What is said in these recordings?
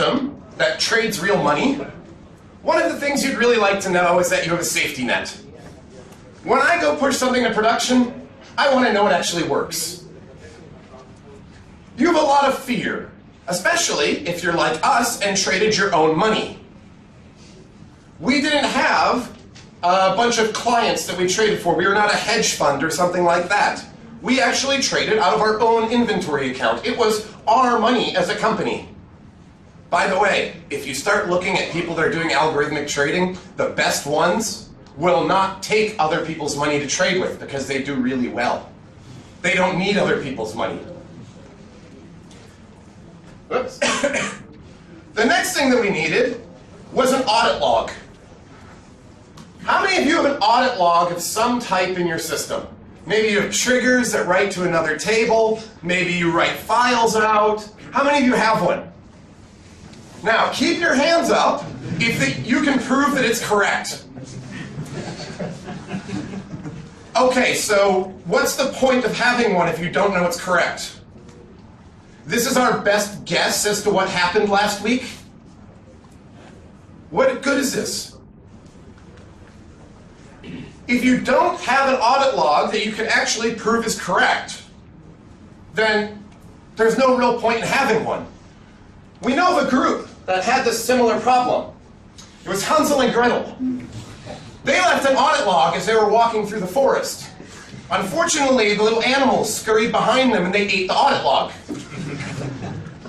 system that trades real money, one of the things you'd really like to know is that you have a safety net. When I go push something to production, I want to know it actually works. You have a lot of fear, especially if you're like us and traded your own money. We didn't have a bunch of clients that we traded for. We were not a hedge fund or something like that. We actually traded out of our own inventory account. It was our money as a company. By the way, if you start looking at people that are doing algorithmic trading, the best ones will not take other people's money to trade with because they do really well. They don't need other people's money. Oops. The next thing that we needed was an audit log. How many of you have an audit log of some type in your system? Maybe you have triggers that write to another table. Maybe you write files out. How many of you have one? Now, keep your hands up if you can prove that it's correct. Okay, so what's the point of having one if you don't know it's correct? This is our best guess as to what happened last week. What good is this? If you don't have an audit log that you can actually prove is correct, then there's no real point in having one. We know of a group that had this similar problem. It was Hansel and Gretel. They left an audit log as they were walking through the forest. Unfortunately, the little animals scurried behind them and they ate the audit log.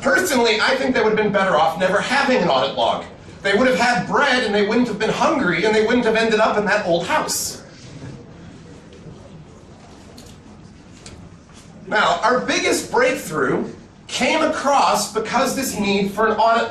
Personally, I think they would have been better off never having an audit log. They would have had bread and they wouldn't have been hungry and they wouldn't have ended up in that old house. Now, our biggest breakthrough came across because this need for an audit log.